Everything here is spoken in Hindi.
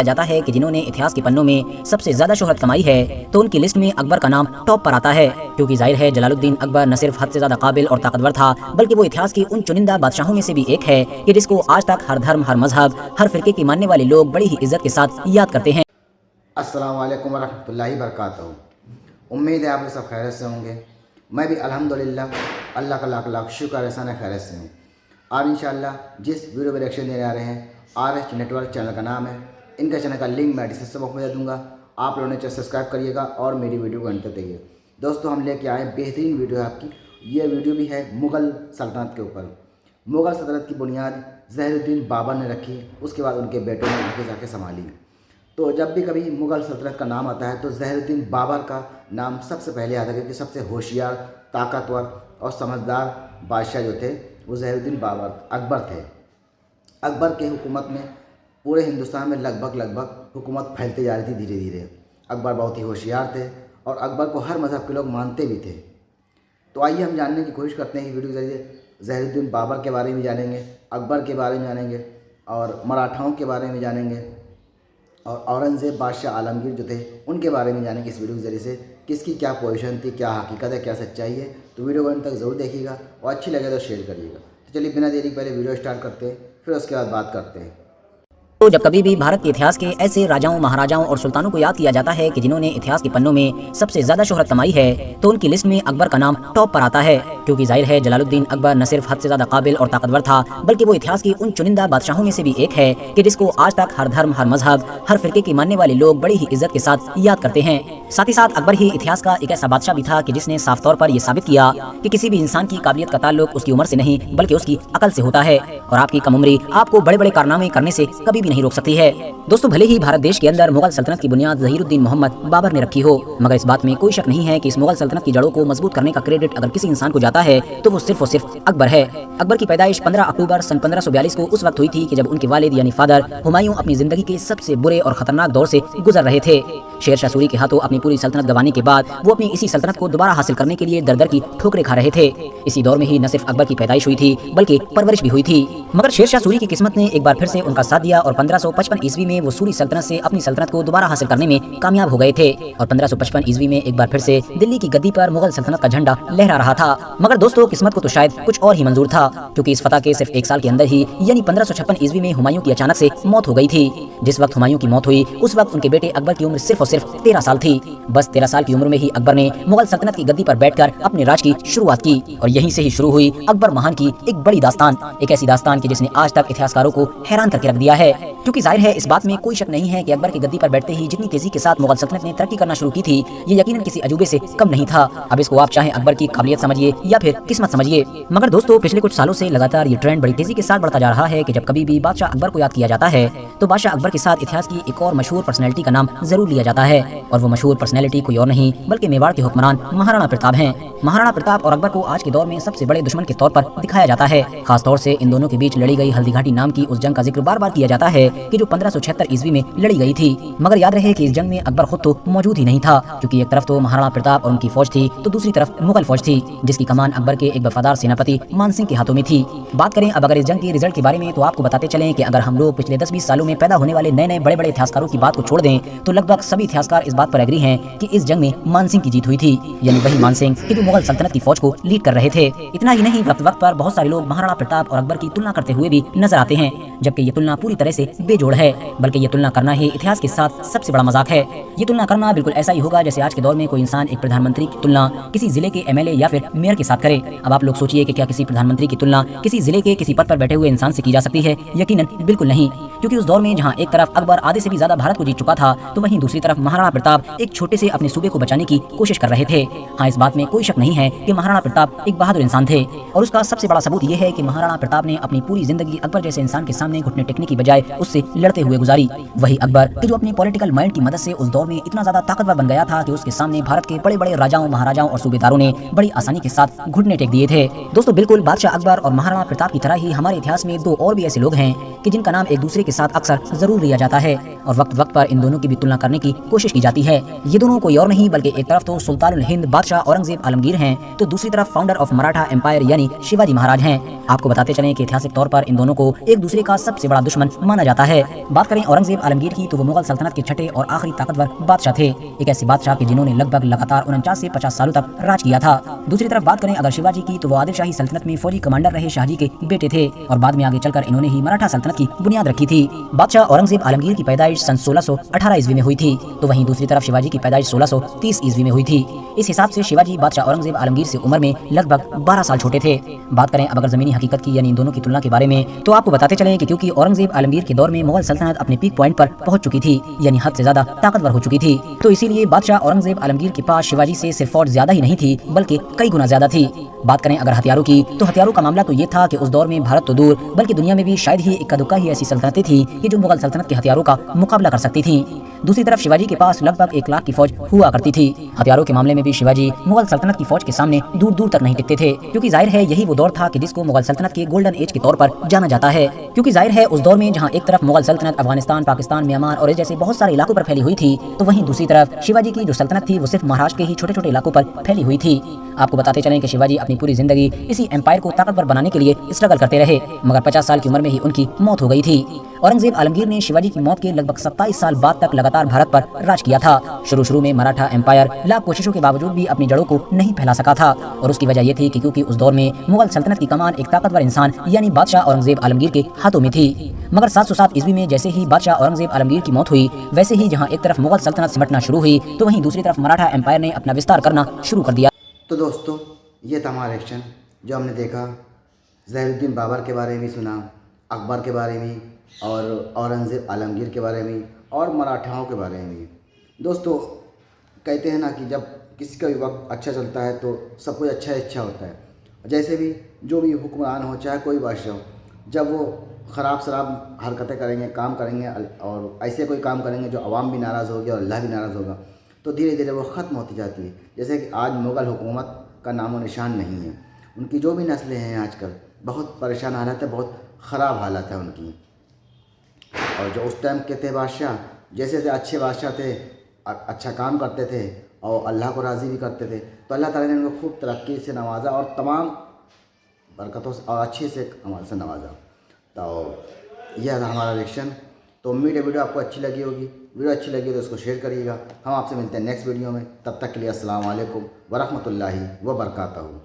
जाता है कि जिन्होंने इतिहास के पन्नों में सबसे ज्यादा शोहरत कमाई है तो उनकी लिस्ट में अकबर का नाम टॉप पर आता है, क्योंकि जाहिर है जलालुद्दीन अकबर न सिर्फ हद से ज्यादा काबिल और ताकतवर था बल्कि वो इतिहास के उन चुनिंदा बादशाहों में से भी एक है कि जिसको आज तक हर धर्म, हर मजहब, हर फिरके के मानने वाले लोग बड़ी ही इज्जत के साथ याद करते हैं। अस्सलाम वालेकुम वरहमतुल्लाहि वबरकातुहू। उम्मीद है आप लोग सब खैरियत से होंगे। मैं भी अल्हम्दुलिल्लाह अल्लाह का लाख लाख शुक्र एहसान खैरियत से हूँ। आज इंशाअल्लाह जिस वीडियो पर रिएक्शन देने आ रहे हैं RH नेटवर्क चैनल का नाम है। इनका चैनल का लिंक मैं डिस्क्रिप्शन बॉक्स में दे दूँगा। आप लोगों ने चैनल सब्सक्राइब करिएगा और मेरी वीडियो को अंत तक देखिए। दोस्तों हम लेके आए बेहतरीन वीडियो है आपकी। ये वीडियो भी है मुग़ल सल्तनत के ऊपर। मुग़ल सल्तनत की बुनियाद ज़हीरुद्दीन बाबर ने रखी, उसके बाद उनके बेटों ने आगे जाके संभाली। तो जब भी कभी मुग़ल सल्तनत का नाम आता है तो ज़हीरुद्दीन बाबर का नाम सबसे पहले आता है, क्योंकि सबसे होशियार, ताकतवर और समझदार बादशाह जो थे वो ज़हीरुद्दीन बाबर अकबर थे। अकबर के हुकूमत में पूरे हिंदुस्तान में लगभग हुकूमत फैलती जा रही थी धीरे धीरे। अकबर बहुत ही होशियार थे और अकबर को हर मज़हब के लोग मानते भी थे। तो आइए हम जानने की कोशिश करते हैं कि वीडियो के जरिए ज़हीरुद्दीन बाबर के बारे में जानेंगे, अकबर के बारे में जानेंगे और मराठाओं के बारे में जानेंगे और औरंगज़ेब बादशाह आलमगीर जो थे उनके बारे में जानेंगे। इस वीडियो के ज़रिए से किसकी क्या पोजीशन थी, क्या हकीकत है, क्या सच्चाई है। तो वीडियो को अंत तक ज़रूर देखिएगा और अच्छी लगे तो शेयर करिएगा। तो चलिए बिना देरी के पहले वीडियो स्टार्ट करते हैं, फिर उसके बाद बात करते हैं। तो जब कभी भी भारत के इतिहास के ऐसे राजाओं, महाराजाओं और सुल्तानों को याद किया जाता है कि जिन्होंने इतिहास के पन्नों में सबसे ज्यादा शोहरत कमाई है तो उनकी लिस्ट में अकबर का नाम टॉप पर आता है, क्योंकि जाहिर है जलालुद्दीन अकबर न सिर्फ हद से ज्यादा काबिल और ताकतवर था बल्कि वो इतिहास के उन चुनिंदा बादशाहों में से भी एक है कि जिसको आज तक हर धर्म, हर मजहब, हर फिरके के मानने वाले लोग बड़ी ही इज्जत के साथ याद करते हैं। साथ ही साथ अकबर ही इतिहास का एक ऐसा बादशाह भी था कि जिसने साफ तौर पर यह साबित किया कि किसी भी इंसान की काबिलियत का ताल्लुक उसकी उम्र से नहीं बल्कि उसकी अकल से होता है और आपकी कम उम्री आपको बड़े बड़े कारनामे करने से कभी भी नहीं रोक सकती है। दोस्तों भले ही भारत देश के अंदर मुग़ल सल्तनत की बुनियाद ज़हीरुद्दीन मोहम्मद बाबर ने रखी हो, मगर इस बात में कोई शक नहीं है कि इस मुग़ल सल्तनत की जड़ों को मजबूत करने का क्रेडिट अगर किसी इंसान को जाता है तो वो सिर्फ और सिर्फ अकबर है। अकबर की पैदाइश 15 अक्टूबर सन 1542 को उस वक्त हुई थी कि जब उनके वालिद यानी फादर हुमायूं अपनी जिंदगी के सबसे बुरे और खतरनाक दौर से गुजर रहे थे। शेर शाह सूरी के हाथों अपनी पूरी सल्तनत गंवाने के बाद वो अपनी इसी सल्तनत को दोबारा हासिल करने के लिए दर दर की ठोकरें खा रहे थे। इसी दौर में ही न सिर्फ अकबर की पैदाइश हुई थी बल्कि परवरिश भी हुई थी। मगर शेर शाह सूरी की किस्मत ने एक बार फिर से उनका साथ दिया और 1555 ईस्वी में वो सूरी सल्तनत से अपनी सल्तनत को दोबारा हासिल करने में कामयाब हो गए थे और 1555 ईस्वी में एक बार फिर से दिल्ली की गद्दी पर मुग़ल सल्तनत का झंडा लहरा रहा था। मगर दोस्तों किस्मत को तो शायद कुछ और ही मंजूर था, क्योंकि इस फतह के सिर्फ एक साल के अंदर ही यानी 1556 ईस्वी में हुमायूं की अचानक से मौत हो गई थी। जिस वक्त हुमायूं की मौत हुई उस वक्त उनके बेटे अकबर की उम्र सिर्फ और सिर्फ 13 साल थी। बस 13 साल की उम्र में ही अकबर ने मुग़ल सल्तनत की गद्दी पर बैठकर अपने राज की शुरुआत की और यहीं से ही शुरू हुई अकबर महान की एक बड़ी दास्तान, एक ऐसी दास्तान की जिसने आज तक इतिहासकारों को हैरान करके रख दिया है। क्योंकि जाहिर है इस बात में कोई शक नहीं है कि अकबर की गद्दी पर बैठते ही जितनी तेजी के साथ मुग़ल सल्तनत ने तरक्की करना शुरू की थी ये यकीनन किसी अजूबे से कम नहीं था। अब इसको आप चाहे अकबर की काबिलियत समझिए या फिर किस्मत समझिए, मगर दोस्तों पिछले कुछ सालों से लगातार ये ट्रेंड बड़ी तेजी के साथ बढ़ता जा रहा है कि जब कभी भी बादशाह अकबर को याद किया जाता है तो बादशाह अकबर के साथ इतिहास की एक और मशहूर पर्सनैलिटी का नाम जरूर लिया जाता है और वो मशहूर पर्सनैलिटी कोई और नहीं बल्कि मेवाड़ के हुक्मरान महाराणा प्रताप हैं। महाराणा प्रताप और अकबर को आज के दौर में सबसे बड़े दुश्मन के तौर पर दिखाया जाता है। खास तौर से इन दोनों के बीच लड़ी गई हल्दी घाटी नाम की उस जंग का जिक्र बार बार किया जाता है कि जो 1576 ईस्वी में लड़ी गई थी। मगर याद रहे कि इस जंग में अकबर खुद तो मौजूद ही नहीं था, क्योंकि एक तरफ तो महाराणा प्रताप और उनकी फौज थी तो दूसरी तरफ मुगल फौज थी जिसकी कमान अकबर के एक वफादार सेनापति मान सिंह के हाथों में थी। बात करें अब अगर इस जंग के रिजल्ट के बारे में तो आपको बताते चलें कि अगर हम लोग पिछले 10-20 सालों में पैदा होने वाले नए नए बड़े बड़े इतिहासकारों की बात को छोड़ दें तो लगभग सभी इतिहासकार इस बात पर एग्री हैं कि इस जंग में मान सिंह की जीत हुई थी, यानी वही मान सिंह कि जो मुगल सल्तनत की फौज को लीड कर रहे थे। इतना ही नहीं वक्त वक्त पर बहुत सारे लोग महाराणा प्रताप और अकबर की तुलना करते हुए भी नजर आते हैं, जबकि ये तुलना पूरी तरह से बेजोड़ है, बल्कि ये तुलना करना ही इतिहास के साथ सबसे बड़ा मजाक है। ये तुलना करना बिल्कुल ऐसा ही होगा जैसे आज के दौर में कोई इंसान एक प्रधानमंत्री की तुलना किसी जिले के MLA या फिर मेयर के साथ करे। अब आप लोग सोचिए कि क्या किसी प्रधानमंत्री की तुलना किसी जिले के किसी पद पर बैठे हुए इंसान से की जा सकती है? यकीनन बिल्कुल नहीं, क्योंकि उस दौर में जहां एक तरफ अकबर आधे से भी ज्यादा भारत को जीत चुका था तो वहीं दूसरी तरफ महाराणा प्रताप एक छोटे से अपने सूबे को बचाने की कोशिश कर रहे थे। हाँ, इस बात में कोई शक नहीं है कि महाराणा प्रताप एक बहादुर इंसान थे और उसका सबसे बड़ा सबूत यह है कि महाराणा प्रताप ने अपनी पूरी जिंदगी अकबर जैसे इंसान के सामने घुटने टेकने की बजाय उससे लड़ते हुए गुजारी। वही अकबर कि जो अपनी पॉलिटिकल माइंड की मदद से उस दौर में इतना ज्यादा ताकतवर बन गया था कि उसके सामने भारत के बड़े बड़े राजाओं, महाराजाओं और सूबेदारों ने बड़ी आसानी के साथ घुटने टेक दिए थे। दोस्तों बिल्कुल बादशाह अकबर और महाराणा प्रताप की तरह ही हमारे इतिहास में दो और भी ऐसे लोग हैं कि जिनका नाम एक दूसरे के साथ अक्सर जरूर लिया जाता है और वक्त वक्त पर इन दोनों की भी तुलना करने की कोशिश की जाती है। ये दोनों कोई और नहीं बल्कि एक तरफ तो सुल्तानुल हिंद बादशाह औरंगजेब आलमगीर हैं तो दूसरी तरफ फाउंडर ऑफ मराठा एम्पायर यानी शिवाजी महाराज हैं। आपको बताते चलें कि ऐतिहासिक तौर पर इन दोनों को एक दूसरे का सबसे बड़ा दुश्मन माना माना जाता है। बात करें औरंगजेब आलमगीर की तो वो मुगल सल्तनत के छठे और आखिरी ताकतवर बादशाह थे, एक ऐसे बादशाह के जिन्होंने लगभग लगातार 49 से 50 सालों तक राज किया था। दूसरी तरफ बात करें अगर शिवाजी की तो वो आदिल शाही सल्तनत में फौजी कमांडर रहे शाहजी के बेटे थे और बाद में आगे चलकर इन्होंने ही मराठा सल्तनत की बुनियाद रखी थी। बादशाह औरंगजेब आलमगीर की पैदाइश सन 1618 ईस्वी में हुई थी, तो वहीं दूसरी तरफ शिवाजी की पैदाइश 1630 ईस्वी में हुई थी। इस हिसाब से शिवाजी बादशाह औरंगजेब आलमगीर से उम्र में लगभग 12 साल छोटे थे। बात करें अब अगर जमीनी हकीकत की यानी इन दोनों की तुलना के बारे में, तो आपको बताते चले कि क्योंकि औरंगजेब आलमगीर के दौर में मुगल सल्तनत अपने पीक पॉइंट पर पहुंच चुकी थी, यानी हद से ज्यादा ताकतवर हो चुकी थी, तो इसीलिए बादशाह औरंगजेब आलमगीर के पास शिवाजी से सिर्फ फौज ज्यादा ही नहीं थी बल्कि कई गुना ज्यादा थी। बात करें अगर हथियारों की, तो हथियारों का मामला तो ये था कि उस दौर में भारत तो दूर बल्कि दुनिया में भी शायद ही इक्का दुक्का ही ऐसी सल्तनतें थी कि जो मुगल सल्तनत के हथियारों का मुकाबला कर सकती थी। दूसरी तरफ शिवाजी के पास लगभग 1 लाख की फौज हुआ करती थी। हथियारों के मामले में भी शिवाजी मुगल सल्तनत की फौज के सामने दूर दूर तक नहीं टिकते थे, क्योंकि जाहिर है यही वो दौर था कि जिसको मुगल सल्तनत के गोल्डन एज के तौर पर जाना जाता है। क्योंकि जाहिर है उस दौर में जहां एक तरफ मुगल सल्तनत अफगानिस्तान, पाकिस्तान, म्यांमार और जैसे बहुत सारे इलाकों पर फैली हुई थी, तो वहीं दूसरी तरफ शिवाजी की जो सल्तनत थी वो सिर्फ महाराष्ट्र के ही छोटे छोटे इलाकों पर फैली हुई थी। आपको बताते चलें कि शिवाजी अपनी पूरी जिंदगी इसी एम्पायर को ताकतवर बनाने के लिए स्ट्रगल करते रहे, मगर 50 साल की उम्र में ही उनकी मौत हो गई थी। औरंगजेब आलमगीर ने शिवाजी की मौत के लगभग 27 साल बाद तक लगातार भारत पर राज किया था। शुरू में मराठा एम्पायर लाख कोशिशों के बावजूद भी अपनी जड़ों को नहीं फैला सका था, और उसकी वजह यह थी कि क्योंकि उस दौर में मुगल सल्तनत की कमान एक ताकतवर इंसान यानी बादशाह औरंगजेब आलमगीर के हाथों में थी। मगर 707 ईस्वी में जैसे ही बादशाह औरंगजेब आलमगीर की मौत हुई, वैसे ही जहां एक तरफ मुगल सल्तनत सिमटना शुरू हुई, तो वहीं दूसरी तरफ मराठा एम्पायर ने अपना विस्तार करना शुरू कर दिया। तो दोस्तों, ये था हमारा एक्शन जो हमने देखा। ज़हीरुद्दीन बाबर के बारे में सुना, अकबर के बारे में, और औरंगज़ेब आलमगीर के बारे में, और मराठाओं के बारे में। दोस्तों, कहते हैं ना कि जब किसी का भी वक्त अच्छा चलता है तो सब कुछ अच्छा ही अच्छा होता है। जैसे भी जो भी हुक्मरान हो, चाहे कोई बादशाह हो, जब वो ख़राब शराब हरकतें करेंगे, काम करेंगे और ऐसे कोई काम करेंगे जो अवाम भी नाराज़ होगी और अल्लाह भी नाराज़ होगा, तो धीरे धीरे वो ख़त्म होती जाती है। जैसे कि आज मुग़ल हुकूमत का नामो निशान नहीं है। उनकी जो भी नस्लें हैं आजकल बहुत परेशान हालत है, बहुत ख़राब हालत है उनकी। और जो उस टाइम के थे बादशाह, जैसे जैसे अच्छे बादशाह थे, अच्छा काम करते थे और अल्लाह को राज़ी भी करते थे, तो अल्लाह ताला ने उनको खूब तरक्की से नवाजा और तमाम बरकतों से और अच्छे से अमल से नवाजा। तो यह था हमारा रिएक्शन। तो उम्मीद है वीडियो आपको अच्छी लगी होगी। वीडियो अच्छी लगी तो इसको शेयर करिएगा। हम आपसे मिलते हैं नेक्स्ट वीडियो में। तब तक के लिए अस्सलाम वालेकुम वरहमतुल्लाहि वबरकातुहू।